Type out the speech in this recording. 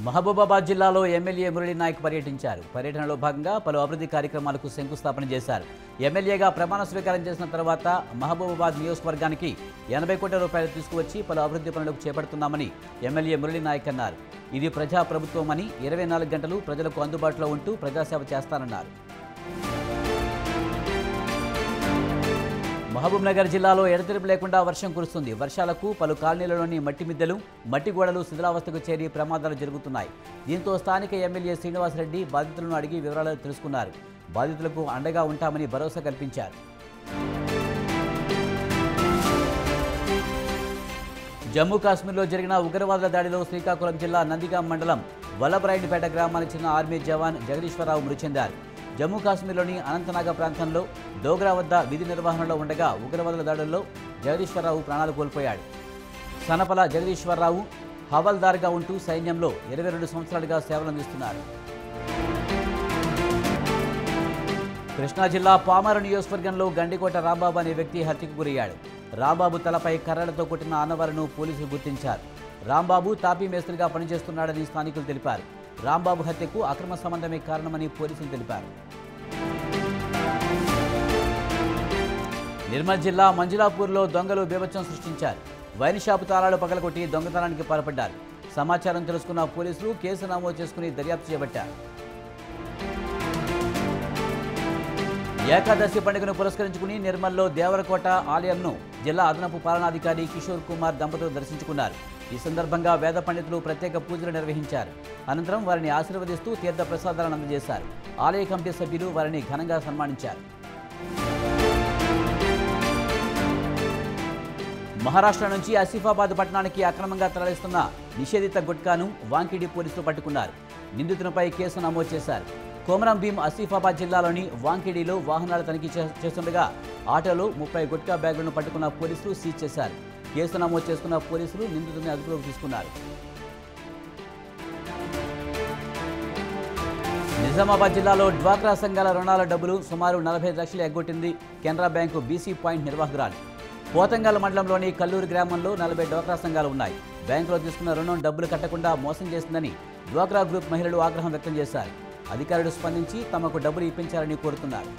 మహబూబాబాద్ జిల్లాలో ఎమ్మెల్యే మురళీ నాయక్ పర్యటించారు. పర్యటనలో భాగంగా పలు అభివృద్ధి కార్యక్రమాలకు శంకుస్థాపన చేశారు. ఎమ్మెల్యేగా ప్రమాణ స్వీకారం చేసిన తర్వాత మహబూబాబాద్ నియోజకవర్గానికి 80 కోట్ల రూపాయలు తీసుకువచ్చి పలు అభివృద్ధి పనులకు చేపడుతున్నామని ఎమ్మెల్యే మురళీ నాయక్ అన్నారు. ఇది ప్రజా ప్రభుత్వమని 24 గంటలు ప్రజలకు అందుబాటులో ఉంటూ ప్రజాసేవ చేస్తానన్నారు. మహబూబ్నగర్ జిల్లాలో ఎడతెరిపి లేకుండా వర్షం కురుస్తుంది. వర్షాలకు పలు కాలనీలలోని మట్టి మిద్దెలు, మట్టి గోడలు శిథిలావస్థకు చేరి ప్రమాదాలు జరుగుతున్నాయి. దీంతో స్థానిక ఎమ్మెల్యే శ్రీనివాసరెడ్డి బాధితులను అడిగి వివరాలు తెలుసుకున్నారు. బాధితులకు అండగా ఉంటామని భరోసా కల్పించారు. జమ్మూ కాశ్మీర్లో జరిగిన ఉగ్రవాదుల దాడిలో శ్రీకాకుళం జిల్లా నందిగాం మండలం వల్లభరాయునిపేట గ్రామానికి చెందిన ఆర్మీ జవాన్ జగదీశ్వరరావు మృతి చెందారు. జమ్మూ కాశ్మీర్లోని అనంతనాగ ప్రాంతంలో డోగ్రా వద్ద విధి నిర్వహణలో ఉండగా ఉగ్రవాదుల దాడుల్లో జగదీశ్వరరావు ప్రాణాలు కోల్పోయాడు. సనపల జగదీశ్వరరావు హవల్దార్గా ఉంటూ సైన్యంలో 22 సంవత్సరాలుగా సేవలందిస్తున్నారు. కృష్ణా జిల్లా పామారు నియోజకవర్గంలో గండికోట రాంబాబు అనే వ్యక్తి హత్యకు గురయ్యాడు. రాంబాబు తలపై కర్రలతో కొట్టిన ఆనవారును పోలీసులు గుర్తించారు. రాంబాబు తాపీ మేస్త్రిగా పనిచేస్తున్నాడని స్థానికులు తెలిపారు. రాంబాబు హత్యకు అక్రమ సంబంధమే కారణమని పోలీసులు తెలిపారు. నిర్మల్ జిల్లా మంజులాపూర్లో దొంగలు బీభత్సం సృష్టించారు. వైన్ షాపు తాళాలు పగలగొట్టి దొంగతనానికి పాల్పడ్డారు. సమాచారం తెలుసుకున్న పోలీసులు కేసు నమోదు చేసుకుని దర్యాప్తు చేపట్టారు. ఏకాదశి పండుగను పురస్కరించుకుని నిర్మల్లో దేవరకోట ఆలయంను జిల్లా అదనపు పాలనాధికారి కిషోర్ కుమార్ దంపతులు దర్శించుకున్నారు. ఈ సందర్భంగా వేద పండితులు ప్రత్యేక పూజలు నిర్వహించారు. అనంతరం వారిని ఆశీర్వదిస్తూ తీర్థ ప్రసాదాలను అందజేశారు. ఆలయ కమిటీ సభ్యులు వారిని ఘనంగా సన్మానించారు. మహారాష్ట్ర నుంచి ఆసిఫాబాద్ పట్టణానికి అక్రమంగా తరలిస్తున్న నిషేధిత గుట్కాను వాంకిడి పోలీసులు పట్టుకున్నారు. నిందితునిపై కేసు నమోదు చేశారు. కొమరం భీం ఆసిఫాబాద్ జిల్లాలోని వాంకిడిలో వాహనాలు తనిఖీ చేస్తుండగా ఆటోలో 30 గుట్కా బ్యాగులను పట్టుకున్న పోలీసులు సీజ్ చేశారు. కేసు నమోదు చేసుకున్న పోలీసులు నిందితుడిని అదుపులోకి తీసుకున్నారు. నిజామాబాద్ జిల్లాలో డ్వాక్రా సంఘాల రుణాల డబ్బులు సుమారు 45 లక్షలు ఎగ్గొట్టింది కెనరా బ్యాంకు బీసీ పాయింట్ నిర్వాహకురాలు. పోతంగల్ మండలంలోని కల్లూరు గ్రామంలో 40 డ్వాక్రా సంఘాలు ఉన్నాయి. బ్యాంకులో తీసుకున్న రుణం డబ్బులు కట్టకుండా మోసం చేసిందని డ్వాక్రా గ్రూప్ మహిళలు ఆగ్రహం వ్యక్తం చేశారు. అధికారులు స్పందించి తమకు డబ్బులు ఇప్పించాలని కోరుతున్నారు.